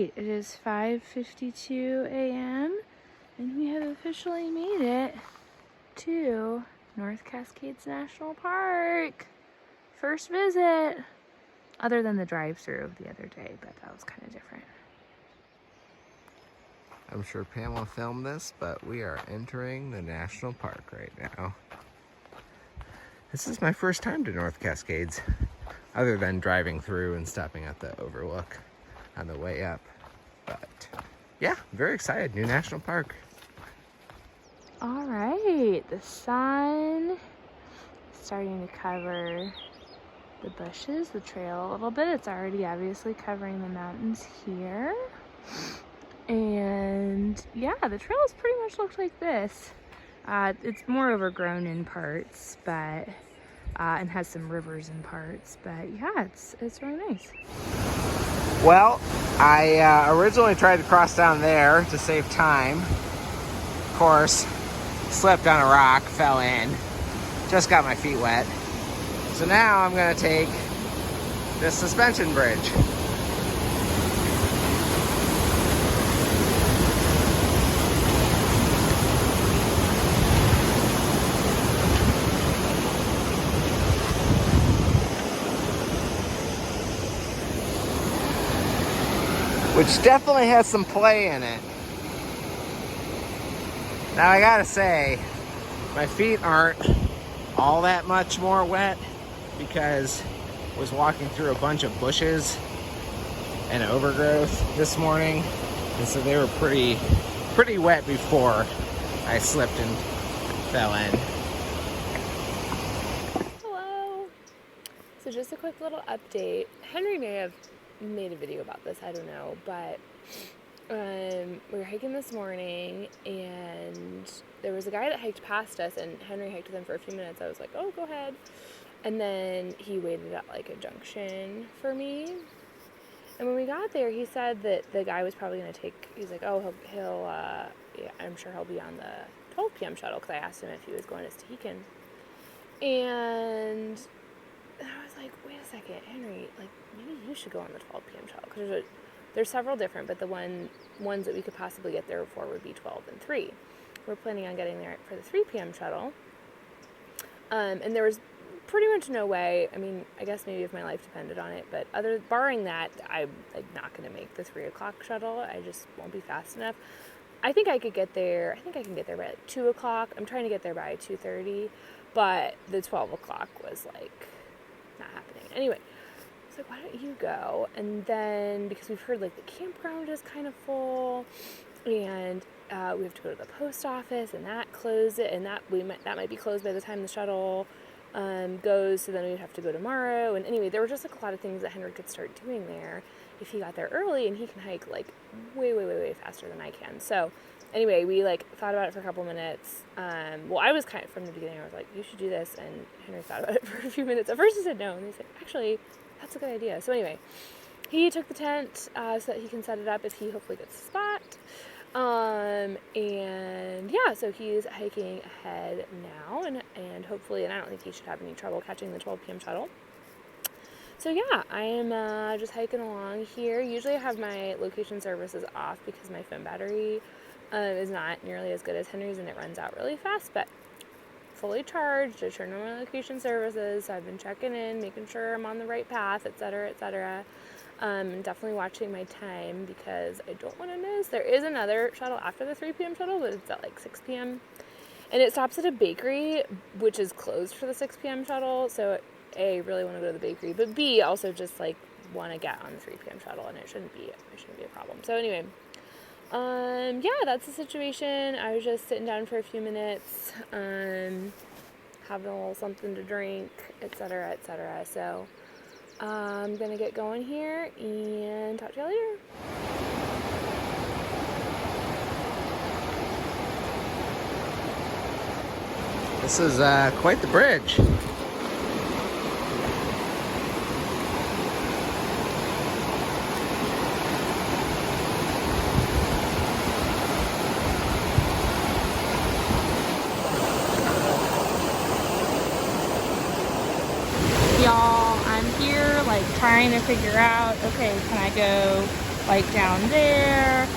right, it is 5:52 a.m. and we have officially made it to North Cascades National Park. First visit, other than the drive-through the other day, but that was kind of different. I'm sure Pamela filmed this, but we are entering the national park right now. This is my first time to North Cascades, other than driving through and stopping at the overlook on the way up. But yeah, I'm very excited. New national park. All right, the sun is starting to cover the bushes, the trail a little bit. It's already obviously covering the mountains here. And yeah, the trails pretty much look like this. It's more overgrown in parts, but and has some rivers in parts. But yeah, it's really nice. Well, I originally tried to cross down there to save time. Of course, slipped on a rock, fell in, just got my feet wet. So now I'm gonna take this suspension bridge. Which definitely has some play in it. Now I gotta say, my feet aren't all that much more wet because I was walking through a bunch of bushes and overgrowth this morning, and so they were pretty wet before I slipped and fell in. Hello. So just a quick little update. Henry may have made a video about this, I don't know, but we were hiking this morning and there was a guy that hiked past us, and Henry hiked with him for a few minutes. I was like, oh, go ahead. And then he waited at like a junction for me, and when we got there he said that the guy was probably going to take, he's like, oh, he'll yeah, I'm sure he'll be on the 12 p.m. shuttle, because I asked him if he was going to Stehekin. And I was like, wait a second, Henry, like, maybe you should go on the 12 p.m. shuttle, because there's several different, but the ones that we could possibly get there for would be 12 and 3. We're planning on getting there for the 3 p.m. shuttle, and there was pretty much no way, I mean, I guess maybe if my life depended on it, but barring that, I'm like not going to make the 3 o'clock shuttle. I just won't be fast enough. I think I can get there by like 2 o'clock. I'm trying to get there by 2:30, but the 12 o'clock was like not happening. Anyway, I was like, why don't you go? And then, because we've heard like the campground is kind of full, and we have to go to the post office, and that closed it, and that might be closed by the time the shuttle goes, so then we'd have to go tomorrow. And anyway, there were just like a lot of things that Henry could start doing there if he got there early, and he can hike like way faster than I can. So anyway, we like thought about it for a couple minutes. Well, I was kind of, from the beginning, I was like, you should do this, and Henry thought about it for a few minutes. At first he said no, and he said, actually, that's a good idea. So anyway, he took the tent so that he can set it up if he hopefully gets a spot. And yeah, so he's hiking ahead now, and hopefully, and I don't think he should have any trouble catching the 12 p.m. shuttle. So yeah, I am just hiking along here. Usually I have my location services off because my phone battery is not nearly as good as Henry's, and it runs out really fast, but fully charged. I turned on my location services, so I've been checking in, making sure I'm on the right path, etc., etc. Definitely watching my time because I don't want to miss. There is another shuttle after the 3 p.m. shuttle, but it's at like 6 p.m. And it stops at a bakery, which is closed for the 6 p.m. shuttle, so A, really want to go to the bakery, but B, also just like want to get on the 3 p.m. shuttle, and it shouldn't be a problem. So anyway, yeah, that's the situation. I was just sitting down for a few minutes, having a little something to drink, etc., etc. So I'm gonna get going here and talk to y'all later. This is quite the bridge. Y'all, I'm here like trying to figure out, okay, can I go like down there?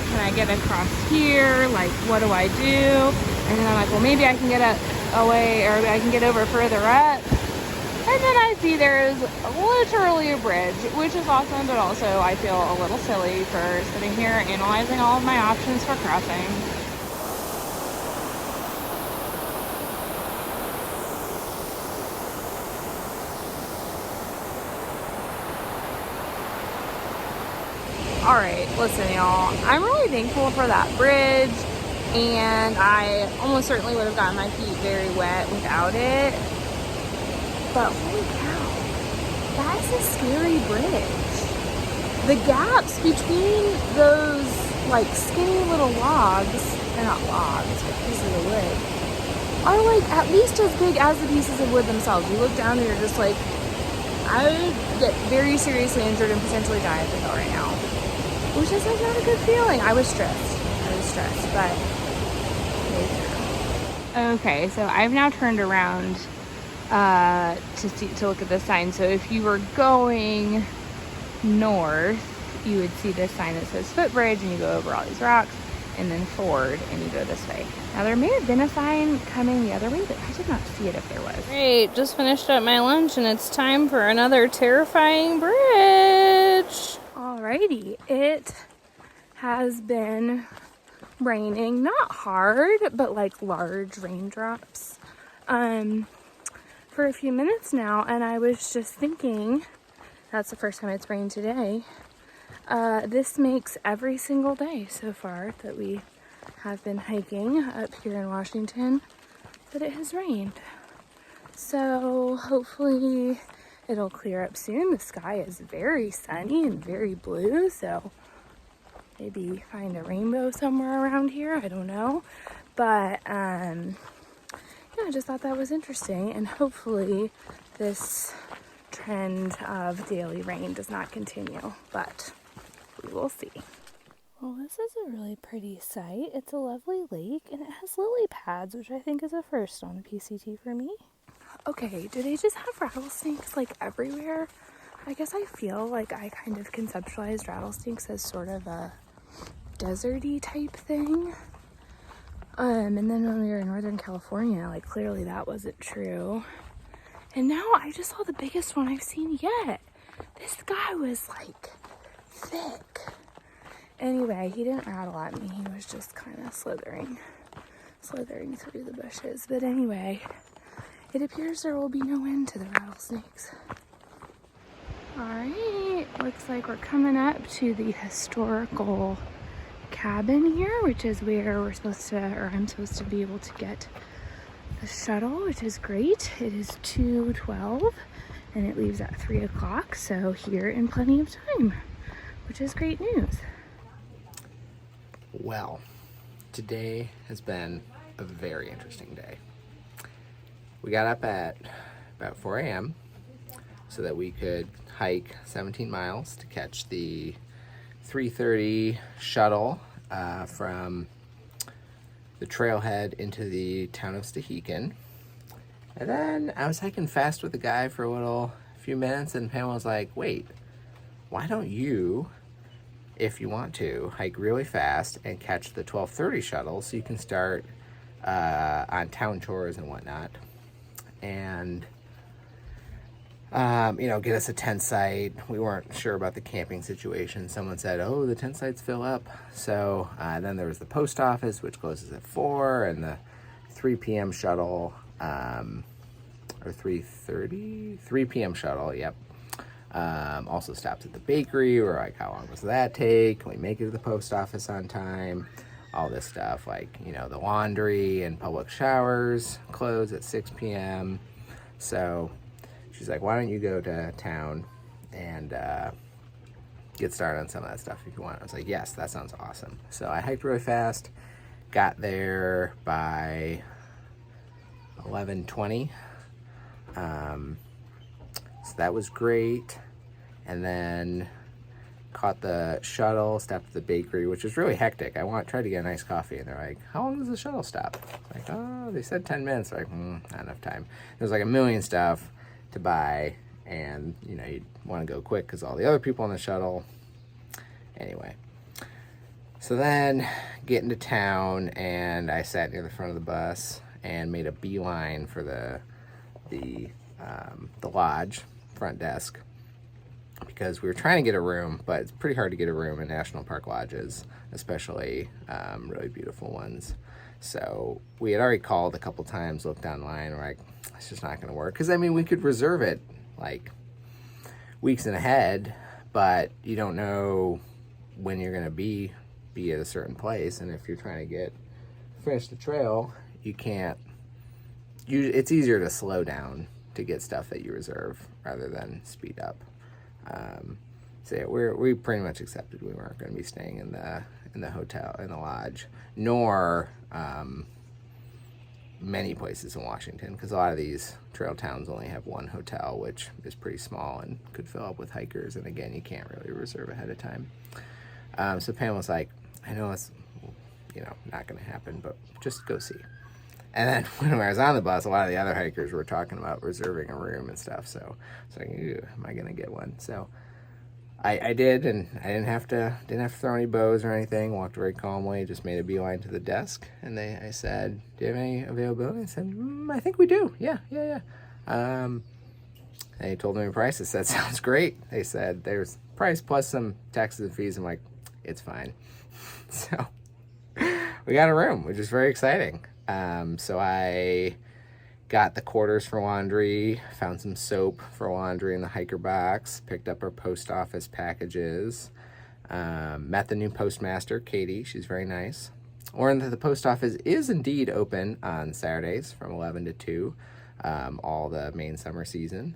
Can I get across here? Like, what do I do? And then I'm like, well, maybe I can get away, or I can get over further up. And then I see there's literally a bridge, which is awesome, but also I feel a little silly for sitting here analyzing all of my options for crossing. All right, listen, y'all. I'm really thankful for that bridge, and I almost certainly would have gotten my feet very wet without it. But holy cow, that's a scary bridge. The gaps between those like skinny little logs, they're not logs, but pieces of wood, are like at least as big as the pieces of wood themselves. You look down and you're just like, I would get very seriously injured and potentially die if I fell right now. Which is like not a good feeling. I was stressed, but okay, so I've now turned around to look at the sign. So if you were going north, you would see this sign that says footbridge, and you go over all these rocks, and then forward, and you go this way. Now there may have been a sign coming the other way, but I did not see it if there was. Great, just finished up my lunch, and it's time for another terrifying bridge. Alrighty, it has been raining, not hard, but like large raindrops, for a few minutes now, and I was just thinking, that's the first time it's rained today. This makes every single day so far that we have been hiking up here in Washington that it has rained. So hopefully it'll clear up soon. The sky is very sunny and very blue, so maybe find a rainbow somewhere around here. I don't know. But yeah, I just thought that was interesting, and hopefully this trend of daily rain does not continue, but we will see. Well, this is a really pretty site. It's a lovely lake, and it has lily pads, which I think is a first on PCT for me. Okay, do they just have rattlesnakes like everywhere? I guess I feel like I kind of conceptualized rattlesnakes as sort of a deserty type thing. And then when we were in Northern California, like clearly that wasn't true. And now I just saw the biggest one I've seen yet. This guy was like thick. Anyway, he didn't rattle at me. He was just kind of slithering through the bushes. But anyway, it appears there will be no end to the rattlesnakes. Alright, looks like we're coming up to the historical cabin here, which is where I'm supposed to be able to get the shuttle, which is great. It is 2:12 and it leaves at 3 o'clock, so here in plenty of time, which is great news. Well, today has been a very interesting day. We got up at about 4 a.m. so that we could hike 17 miles to catch the 3:30 shuttle from the trailhead into the town of Stehekin. And then I was hiking fast with the guy for a few minutes, and Pam was like, wait, why don't you, if you want to, hike really fast and catch the 12:30 shuttle so you can start on town chores and whatnot, and get us a tent site. We weren't sure about the camping situation. Someone said, oh, the tent sites fill up. So then there was the post office, which closes at 4, and the 3 p.m. shuttle, or 3 p.m. shuttle, yep. Also stops at the bakery. We're like, how long does that take? Can we make it to the post office on time? All this stuff, like, the laundry and public showers close at 6 p.m. So she's like, why don't you go to town and get started on some of that stuff if you want. I was like, yes, that sounds awesome. So I hiked really fast, got there by 11:20. So that was great. And then caught the shuttle, stopped at the bakery, which was really hectic. I tried to get a nice coffee, and they're like, how long does the shuttle stop? Like, oh, they said 10 minutes. Like, not enough time. There's like a million stuff to buy, and you want to go quick because all the other people on the shuttle Anyway, so then get into town, and I sat near the front of the bus and made a beeline for the lodge front desk, because we were trying to get a room, but it's pretty hard to get a room in national park lodges, especially really beautiful ones. So we had already called a couple times, looked online, we're like, it's just not going to work. Because, I mean, we could reserve it like weeks in ahead, but you don't know when you're going to be at a certain place. And if you're trying to finish the trail, you can't, it's easier to slow down to get stuff that you reserve rather than speed up. So yeah, we pretty much accepted we weren't going to be staying in the hotel, in the lodge, nor many places in Washington, because a lot of these trail towns only have one hotel, which is pretty small and could fill up with hikers. And again, you can't really reserve ahead of time. So Pam was like, I know it's, not going to happen, but just go see. And then when I was on the bus, a lot of the other hikers were talking about reserving a room and stuff. So it's like, am I going to get one? So I did, and I didn't have to throw any bows or anything. Walked very calmly, just made a beeline to the desk, and I said, "Do you have any availability?" I said, "I think we do. Yeah." They told me the price. I said, "Sounds great." They said, "There's price plus some taxes and fees." I'm like, "It's fine." So we got a room, which is very exciting. So I got the quarters for laundry, found some soap for laundry in the hiker box, picked up our post office packages, met the new postmaster, Katie. She's very nice. Learned that the post office is indeed open on Saturdays from 11 to 2, all the main summer season,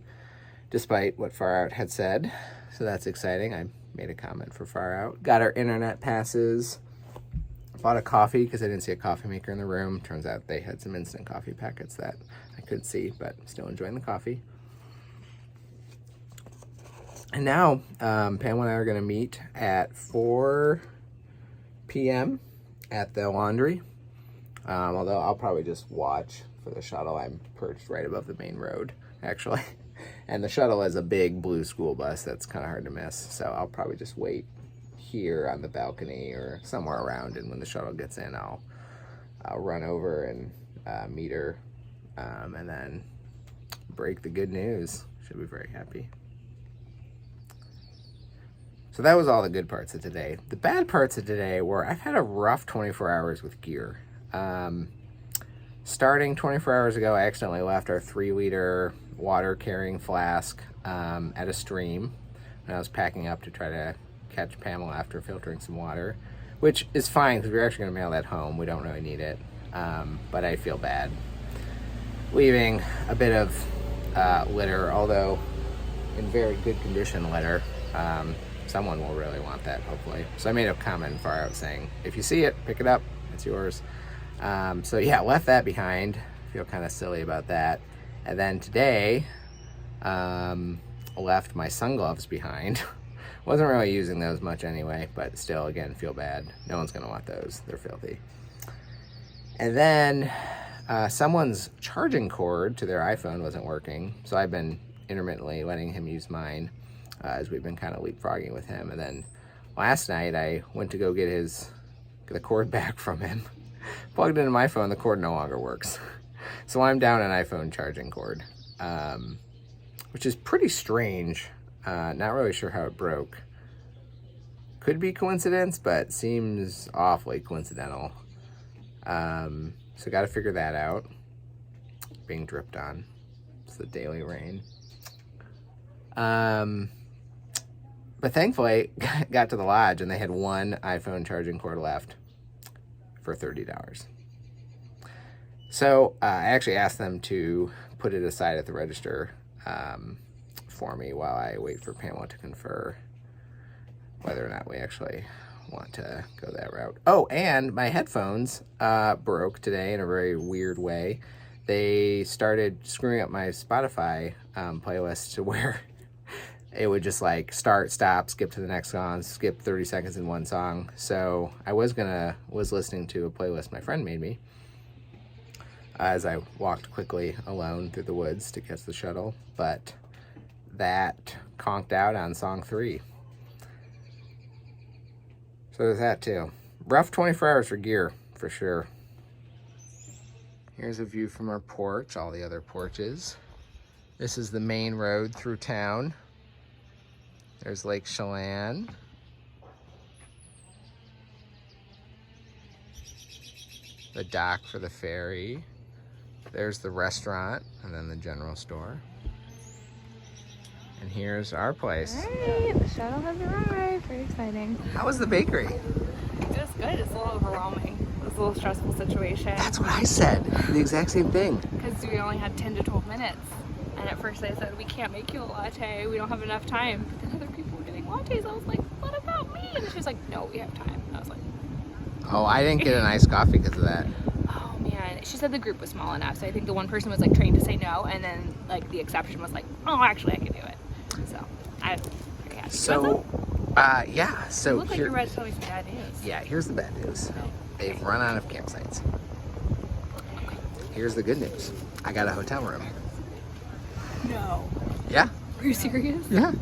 despite what Far Out had said. So that's exciting. I made a comment for Far Out. Got our internet passes. Bought a coffee because I didn't see a coffee maker in the room. Turns out they had some instant coffee packets that I couldn't see, but still enjoying the coffee. And now Pam and I are going to meet at 4 p.m. at the laundry. Although I'll probably just watch for the shuttle. I'm perched right above the main road, actually. And the shuttle is a big blue school bus that's kind of hard to miss. So I'll probably just wait here on the balcony or somewhere around, and when the shuttle gets in, I'll run over and meet her, and then break the good news. She'll be very happy. So that was all the good parts of today. The bad parts of today were I've had a rough 24 hours with gear. Starting 24 hours ago, I accidentally left our 3-liter water carrying flask at a stream when I was packing up to try to catch Pamela after filtering some water, which is fine because we're actually going to mail that home. We don't really need it, but I feel bad leaving a bit of litter, although in very good condition litter. Someone will really want that, hopefully. So I made a comment Far Out saying, if you see it, pick it up, it's yours. So yeah, left that behind. Feel kind of silly about that. And then today, left my sun gloves behind. Wasn't really using those much anyway, but still, again, feel bad. No one's going to want those. They're filthy. And then someone's charging cord to their iPhone wasn't working, so I've been intermittently letting him use mine as we've been kind of leapfrogging with him. And then last night, I went to go get the cord back from him. Plugged into my phone, the cord no longer works. So I'm down an iPhone charging cord, which is pretty strange. Not really sure how it broke. Could be coincidence, but seems awfully coincidental. So got to figure that out. Being dripped on. It's the daily rain. But thankfully, got to the lodge and they had one iPhone charging cord left for $30. So I actually asked them to put it aside at the register for me while I wait for Pamela to confer whether or not we actually want to go that route. Oh, and my headphones broke today in a very weird way. They started screwing up my Spotify playlist to where it would just like start, stop, skip to the next song, skip 30 seconds in one song. So I was listening to a playlist my friend made me as I walked quickly alone through the woods to catch the shuttle, but that conked out on song 3. So there's that too. Rough 24 hours for gear, for sure. Here's a view from our porch, all the other porches. This is the main road through town. There's Lake Chelan. The dock for the ferry. There's the restaurant, and then the general store. And here's our place. All right, the shuttle has arrived. Very exciting. How was the bakery? It was good. It's a little overwhelming. It was a little stressful situation. That's what I said. The exact same thing. Because we only had 10 to 12 minutes. And at first they said, we can't make you a latte. We don't have enough time. But then other people were getting lattes. I was like, what about me? And she was like, no, we have time. And I was like, Oh, I didn't get an iced coffee because of that. oh man. She said the group was small enough. So I think the one person was like trained to say no. And then like the exception was like, oh, actually I can do it. So I'm very happy. So, yeah. So you look like you're ready to tell me some bad news. Yeah, here's the bad news. They've run out of campsites. Here's the good news. I got a hotel room. No. Yeah. Are you serious? Yeah.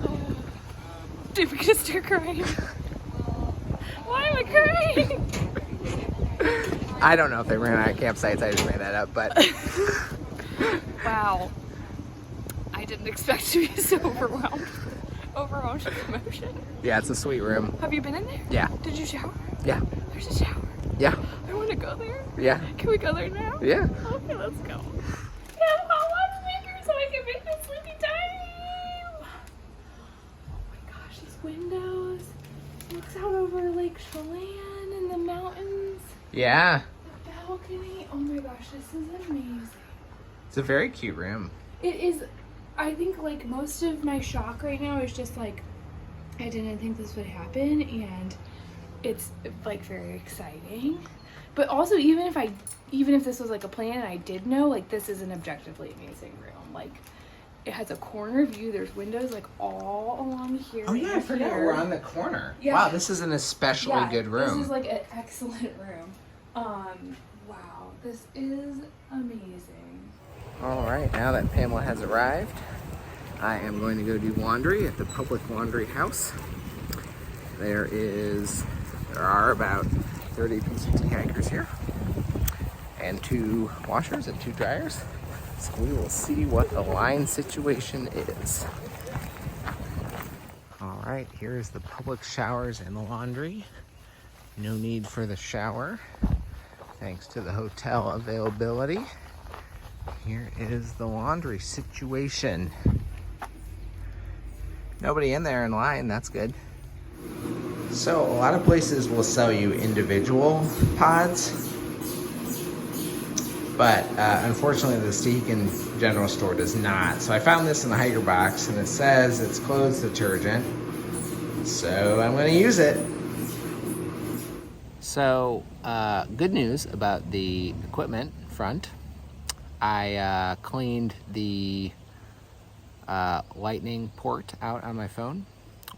Did we just start crying? Why am I crying? I don't know if they ran out of campsites. I just made that up, but Wow. I didn't expect to be so overwhelmed. Overwhelmed with emotion. yeah, it's a sweet room. Have you been in there? Yeah. Did you shower? Yeah. There's a shower. Yeah. I want to go there. Yeah. Can we go there now? Yeah. Okay, let's go. Yeah, hot water maker so I can make my sleepy time. Oh my gosh, these windows. Looks out over Lake Chelan and the mountains. Yeah. The balcony. Oh my gosh, this is amazing. It's a very cute room. It is. I think like most of my shock right now is just like I didn't think this would happen, and it's like very exciting. But also even if this was like a plan and I did know, like this is an objectively amazing room. Like it has a corner view. There's windows like all along here. Oh yeah, I and forgot here. we're on the corner. Yeah. Wow, this is an especially good room. This is like an excellent room. Wow, this is amazing. All right, now that Pamela has arrived, I am going to go do laundry at the public laundry house. There are about 30 PCT hikers here, and 2 washers and 2 dryers. So we will see what the line situation is. All right, here is the public showers and the laundry. No need for the shower, thanks to the hotel availability. Here is the laundry situation. Nobody in there in line, that's good. So a lot of places will sell you individual pods, but unfortunately the Stehekin general store does not. So I found this in the hiker box and it says it's clothes detergent. So I'm gonna use it. So good news about the equipment front. I cleaned the lightning port out on my phone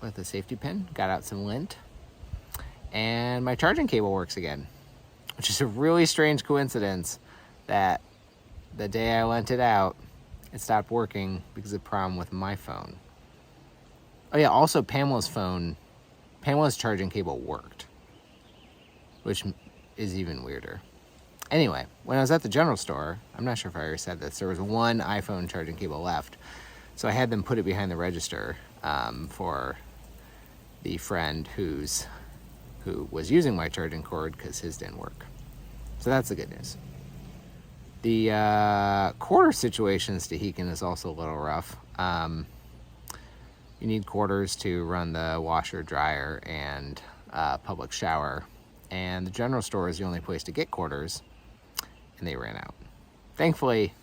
with a safety pin, got out some lint, and my charging cable works again, which is a really strange coincidence that the day I lent it out, it stopped working because of a problem with my phone. Oh yeah, also Pamela's charging cable worked, which is even weirder. Anyway, when I was at the general store, I'm not sure if I already said this, there was one iPhone charging cable left. So I had them put it behind the register for the friend who was using my charging cord because his didn't work. So that's the good news. The quarter situation in Stehekin is also a little rough. You need quarters to run the washer, dryer, and public shower. And the general store is the only place to get quarters, and they ran out. Thankfully,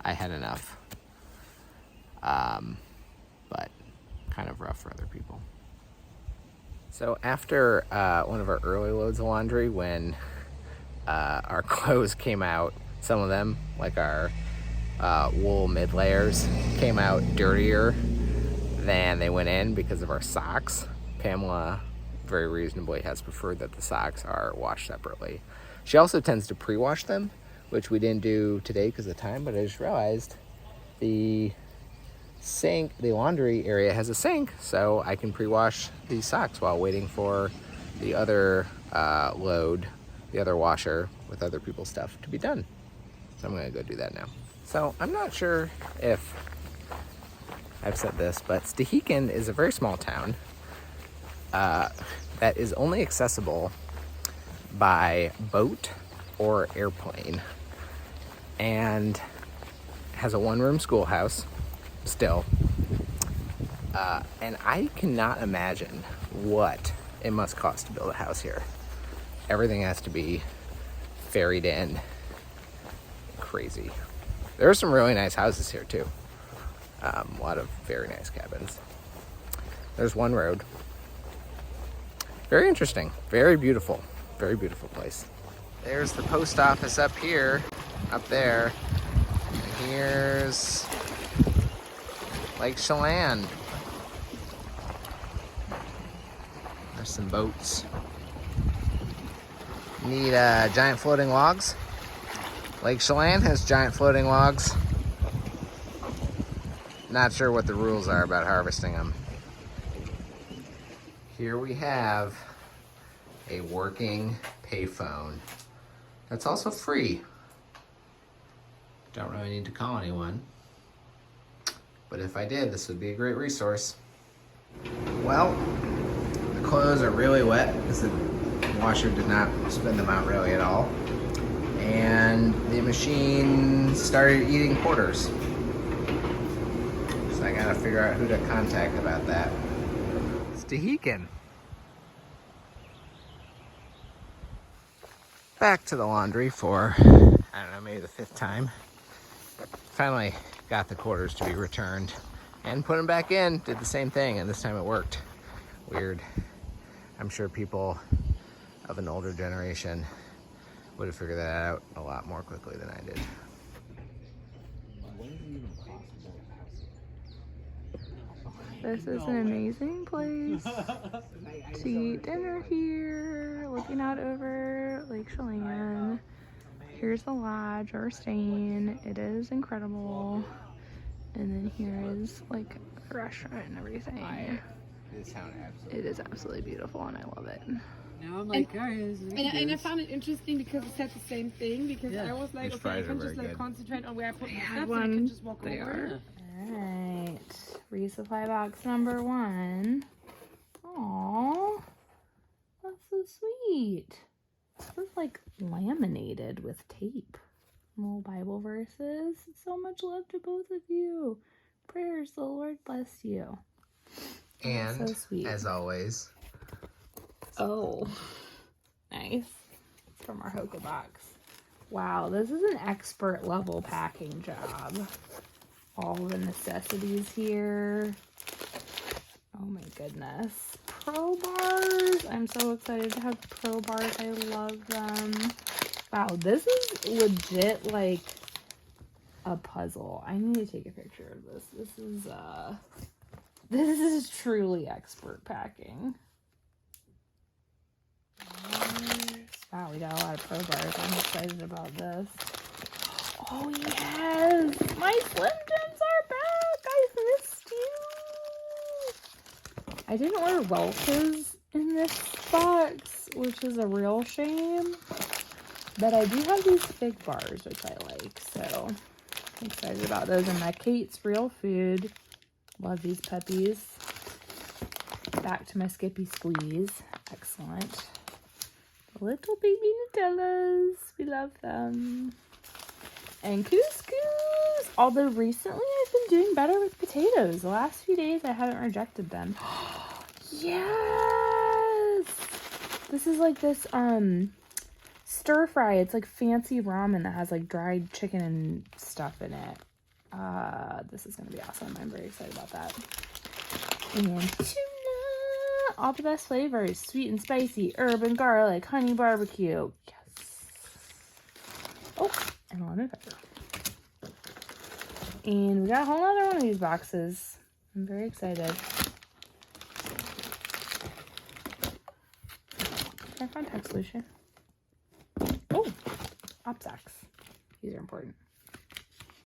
I had enough. But kind of rough for other people. So after one of our early loads of laundry, when our clothes came out, some of them, like our wool mid layers, came out dirtier than they went in because of our socks. Pamela very reasonably has preferred that the socks are washed separately. She also tends to pre-wash them, which we didn't do today because of time, but I just realized the laundry area has a sink, so I can pre-wash these socks while waiting for the other load, the other washer with other people's stuff to be done. So I'm gonna go do that now. So I'm not sure if I've said this, but Stehekin is a very small town that is only accessible by boat or airplane, and has a one-room schoolhouse still. And I cannot imagine what it must cost to build a house here. Everything has to be ferried in. Crazy. There are some really nice houses here too. A lot of very nice cabins. There's one road. Very interesting. Very beautiful place. There's the post office up here, up there. And here's Lake Chelan. There's some boats. Need giant floating logs. Lake Chelan has giant floating logs. Not sure what the rules are about harvesting them. Here we have a working payphone. That's also free. Don't really need to call anyone. But if I did, this would be a great resource. Well, the clothes are really wet because the washer did not spin them out really at all. And the machine started eating quarters. So I gotta figure out who to contact about that. Stehekin. Back to the laundry for, I don't know, maybe the 5th time. Finally got the quarters to be returned and put them back in. Did the same thing, and this time it worked. Weird. I'm sure people of an older generation would have figured that out a lot more quickly than I did. This is an amazing place to eat dinner here, looking out over Lake Chelan. Here's the lodge we're staying. It is incredible. And then here is like the restaurant and everything. It is absolutely beautiful and I love it. Now I'm like, guys. And I found it interesting because it said the same thing. Because I was like, okay, I can just like concentrate on where I put my stuff and I can just walk over. Alright, resupply box number 1. Aww, that's so sweet. This is like laminated with tape. Little Bible verses. So much love to both of you. Prayers, the Lord bless you. And so sweet. As always. Oh, nice. It's from our Hoka box. Wow, this is an expert level packing job. All the necessities here. Oh my goodness. Pro bars. I'm so excited to have pro bars. I love them. Wow, this is legit like a puzzle. I need to take a picture of this. This is truly expert packing. Wow, we got a lot of pro bars. I'm excited about this. Oh yes! My Slim Jims are back! I missed you! I didn't order Welch's in this box, which is a real shame. But I do have these fig bars, which I like, so I'm excited about those. And my Kate's Real Food. Love these puppies. Back to my Skippy Squeeze. Excellent. Little baby Nutellas. We love them. And couscous. Although recently I've been doing better with potatoes. The last few days I haven't rejected them. Yes! This is like this stir fry. It's like fancy ramen that has like dried chicken and stuff in it. This is gonna be awesome. I'm very excited about that. And tuna. All the best flavors. Sweet and spicy, herb and garlic, honey barbecue. Yes. Oh, and lemon pepper. And we got a whole other one of these boxes. I'm very excited. Our contact solution. Oh, op sacks. These are important.